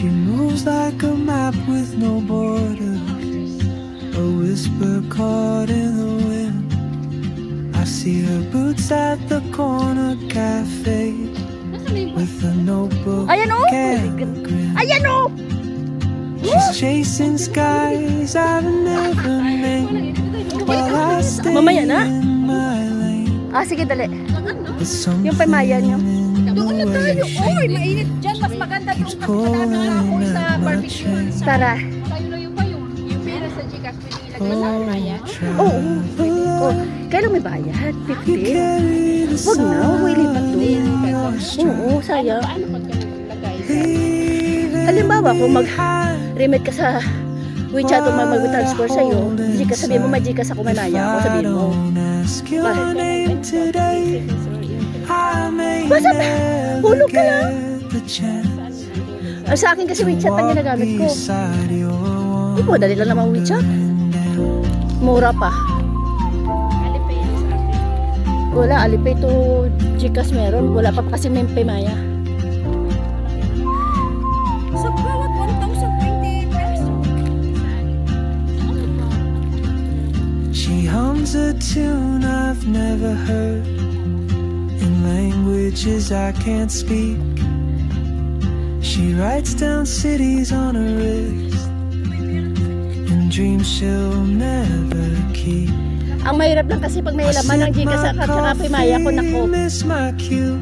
She moves like a map with no borders, a whisper caught in the wind. I see her boots at the corner cafe with a notebook Ayan o! and a grin. Ayan o! She's chasing skies I've never named while I stay Mamaya na. in my lane. Sige, dali. But something Yung pamaya niyo. in Doon the na way tayo. she Oy, mainit dyan. Mas maganda yung pulling amoy sa at my barbecue. chain. Tara. Layo-layo pa yun. Yung pera sa Gcash, pwede ilagay sa raya. Oo. Oh, kailan may bayad? 50? Wag na, huwag mo ilipat doon. Oo, sayang. Paano pagka naglagay? Halimbawa, kung mag-remit ka sa WeChat o mag-transfer sa'yo, Gcash, sabihin mo, mag-Gcash ako, may maya ako, sabihin mo. Basta, hulog ka lang. Sa akin kasi WeChat ang ginagamit ko. Hindi po, dali lang naman WeChat. Mura pa. Alipay yan sa akin. Wala, Alipay to Gcash meron. Wala pa kasi may Paymaya. Sa bawat 1,020 pesos. She hums a tune I've never heard in languages I can't speak. She writes down cities on her wrist and dreams she'll never keep. Ang mahirap lang kasi pag may laman ng Gcash at saka Paymaya ko, nako. Miss my cue,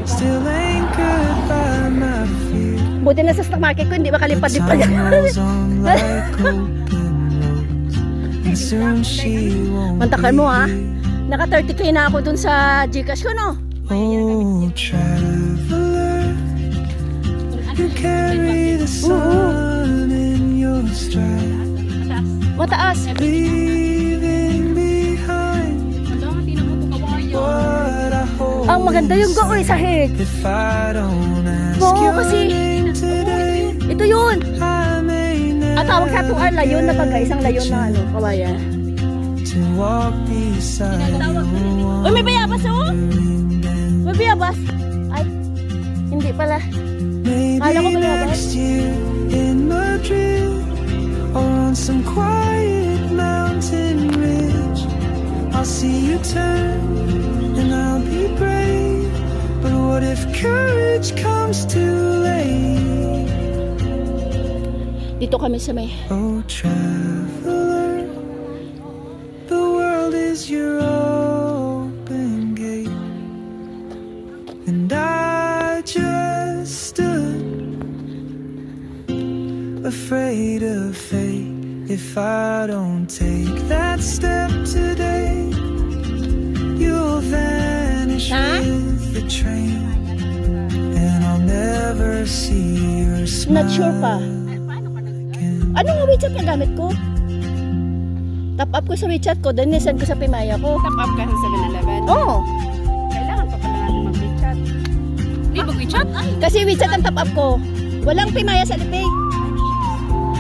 still anchored by my fear. Buti na sa stock market ko, hindi makalipad-lipad. Time rolls on like open roads, and soon she won't Mantakan mo, ha? be here. Naka 30k na ako dun sa Gcash ko, no? Oh, traveler, you carry the sun in your stride, Mataas. leaving behind Alam, tinan mo ito kawayo. what I hold. Ang maganda yung goy sa head. If I don't ask Oo, your kasi name today, ito yun. I may never At tawag sa itong layon na pagka isang layon na ano, kawayan. to walk beside you. Uy, may bayabas, oh! wondering then. May bayabas. Ay, hindi pala. Maybe Kala ko bayabas. next year in Madrid or on some quiet mountain ridge, I'll see you turn and I'll be brave. But what if courage comes too late? Dito kami sa may... Oh, traveler, the world is your open gate, and I just stood afraid of fate. If I don't take that step today, you'll vanish with the train, and I'll never see your smile. Not sure pa. Ano nga WeChat na gamit ko? Top up ko sa WeChat ko, then nisend ko sa Paymaya ko. Top up ka sa 7-Eleven. Oo. Kailangan pa pala natin mag-WeChat. Hindi mag-WeChat? Ay, Kasi WeChat ang top up ko. Walang Paymaya sa Alipay.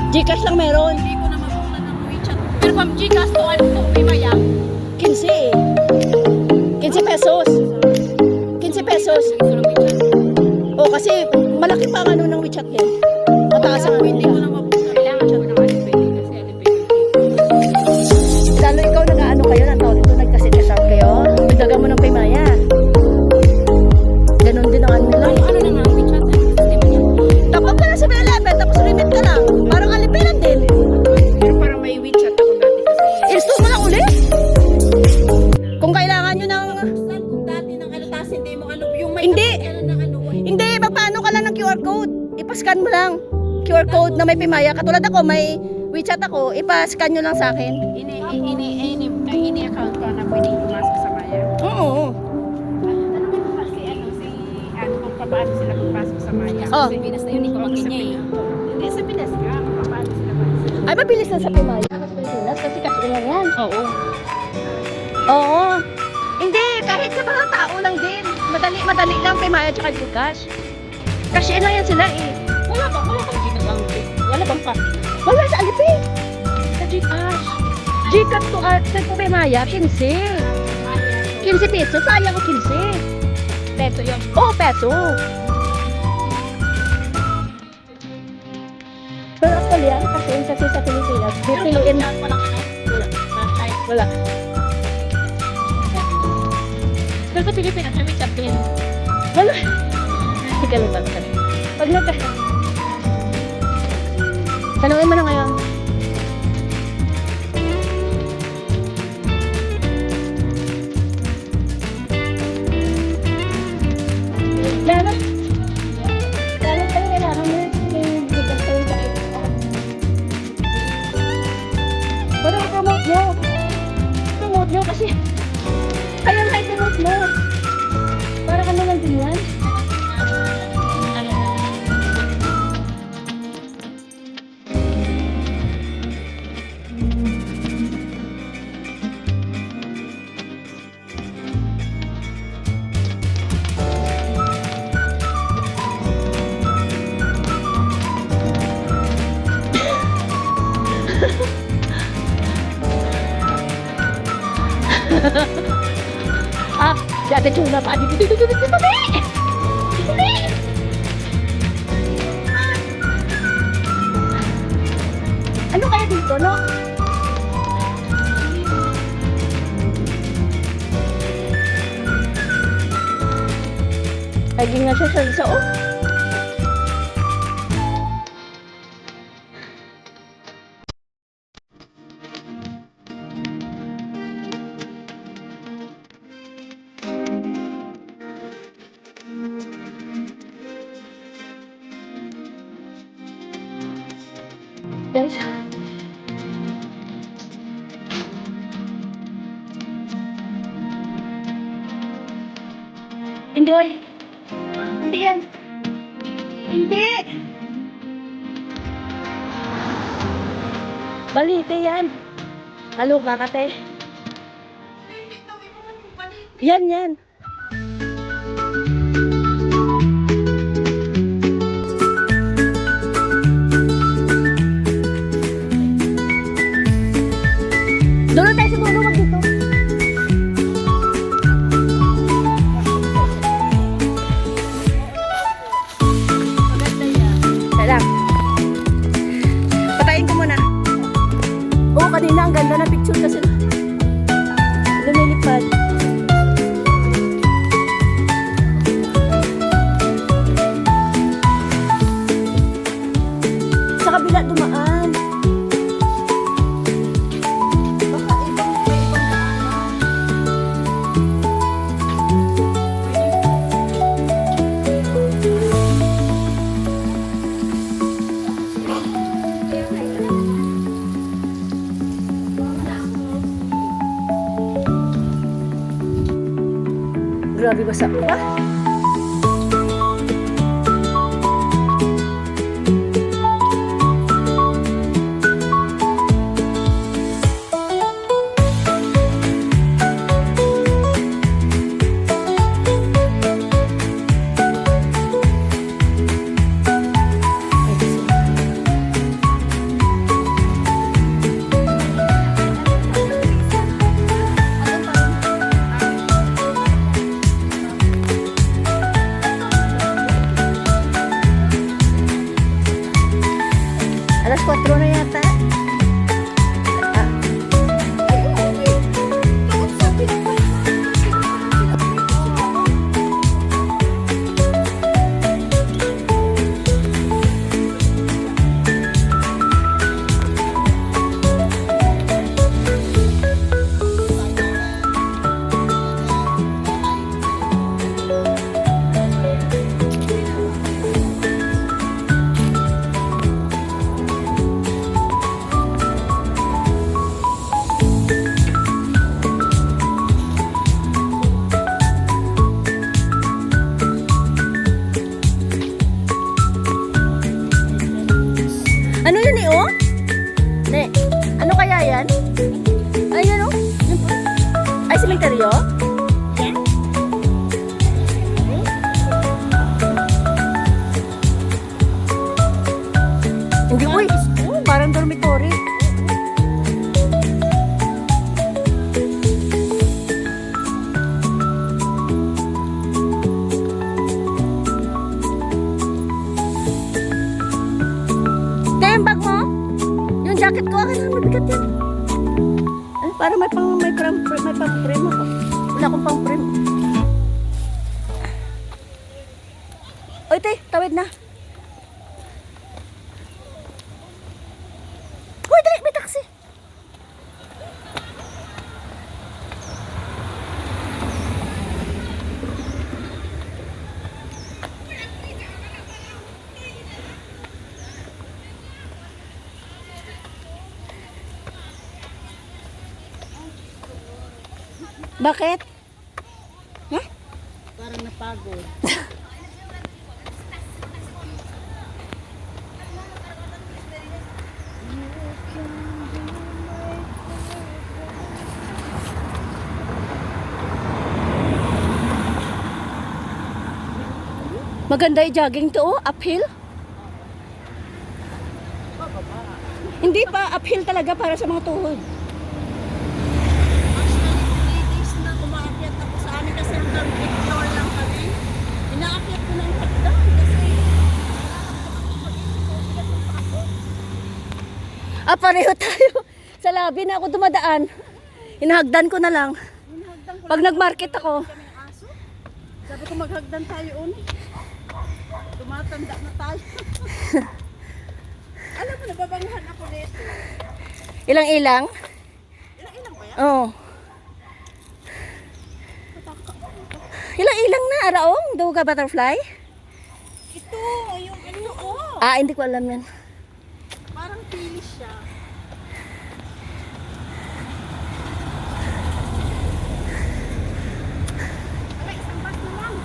Gcash lang meron. hindi ko na mabulan ng WeChat. Pero from Gcash to ano to, Paymaya. 15 eh. 15 pesos. 15 pesos. Ito ng WeChat. O kasi malaki pa ang ano ng WeChat din. Mataas ang ano Hindi ko nila. na mabulan. Kailangan ko ng Alipay kasi Alipay. Lalo ikaw nag-ano kayo, ng tawag ito, nagkasit-out kayo. Bidagan mo ng Paymaya. Ganon din ang ano nila. Ano na nga WeChat? Ano yung sistema niya? Top up ka lang sa 7-Eleven, tapos limit ka lang. Parang Alipay lang din. Pero parang may WeChat ako dati kasi. Install mo lang ulit. Kung kailangan nyo ng... Kung dati ng ano, tapos hindi mo ano, yung may Hindi. ano ng ano. Hindi, magpaano ka lang ng QR code. Ipascan mo lang. QR code na may Paymaya. Katulad ako, may WeChat ako. Ipascan nyo lang sa akin. Ini-account ko na pwedeng pumasok sa Maya. Oo. Ano naman kasi kung paano sila pupasok sa Maya. Oh. Kasi Pinas na yun, ikaw ang kanya eh. Hindi, sa Pinas ka, kung paano sila pasok. Ay, mabilis lang sa Paymaya. Sa Pilipinas, kasi kasi lang yan. Oo. Oo. Hindi, kahit sa mga tao lang din. Madali lang Paymaya tsaka Gcash. Kasi lang yan sila eh. Wala bang ginagamit? Wala bang copy? Wala sa Alipay. Sa Gcash. Gcash to sa Paymaya, 15. 15 pesos, sayang 15. Peso yun. Oo, peso. sa Pilipinas. Pipiluin na. Walang ano? Wala. Wala. Pero sa Pilipinas, may sabihin. Wala. Hindi ka lupa. Pag nagka... Tanungin mo na ngayon. Dapat pala kailangan mo yung bigas kayo sa ito. Pero i-promote nyo. Promote nyo kasi kaya nga i-promote mo. Para ka naman din yan. Ano? Ah, dati tuna pa. Dito. Ano kaya dito, no? Lagi nga siya sa oh. Guys. Hindi. Hindi yan. Hindi. Balite yan. Halo ka kate. Yan. Doon tayo sa dulo, wag dito. Maganda yan. Kaya lang. Patayin ko muna. Oo, kanina ang ganda na picture kasi lumilipad. Sa kabila dumaan. Grabe basa pa. Alas 4 na yata. Ah. Ano yun oh? Ne, ano kaya yan? Ayan oh. Ay, sementeryo? Hindi, uy. Parang dormitory. Kaya yung bag mo? Yung jacket Bakit ko akin mabigat yan? Ay, para may pang frame ako. Wala akong pang frame. Oy, te, tawid na. Hoy, dali, may taxi. Bakit? Ha? Parang napagod. Maganda yung jogging to, oh, uphill. Hindi pa, uphill talaga para sa mga tuhod. Ladies na umaakyat ako sa amin kasi hanggang 8th floor lang kami. Inaakyat ko ng hagdan kasi Ah, pareho tayo. Sa labi na ako dumadaan. Inahagdan ko na lang. hinahagdan ko Pag nag-market ako, kami ng aso. Sabi ko maghagdan tayo uni. Tumatanda na tayo. Alam mo, nababanghan ako nito. ilang-ilang. Ilang ba yan? Oo. Ilang-ilang na, araong. Duga butterfly. Ito, yung ano, oh. Ah, hindi ko alam yan. Parang finish siya. Ala, isang bus na lang.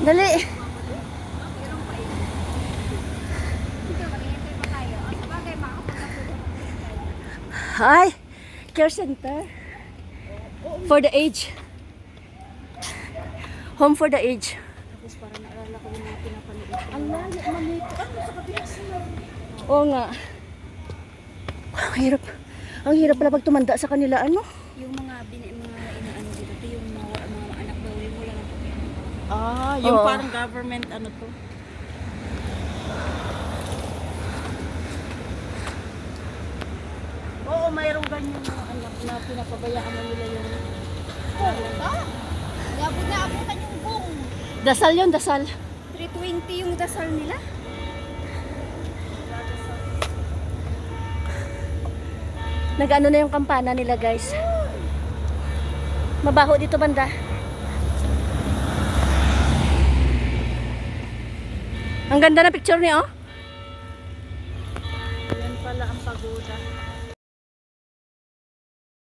Dali. Meron pa eh. Sige, mag-iintay pa tayo. Sa bagay, makapunta po doon. Hi. Care center. For the age. Home for the age. Tapos parang naalala ko yung mga pinapanood. Ang layo man nito. Ano sa kabilas na? Oo nga. Ang hirap. Ang hirap pala pag tumanda sa kanila, ano? Yung mga inaano dito, ito yung mga anak daw, yung wala lang pakialam. yung Yung Oo. parang government ano to. Oo, mayroong ganyan mga anak na pinapabayaan na nila yung Naabutan yung buong. Dasal yun, dasal. 320 yung dasal nila. Nag-ano na yung kampana nila, guys. Mabaho dito banda. Ang ganda na picture niya, oh. yan pala ang pagoda.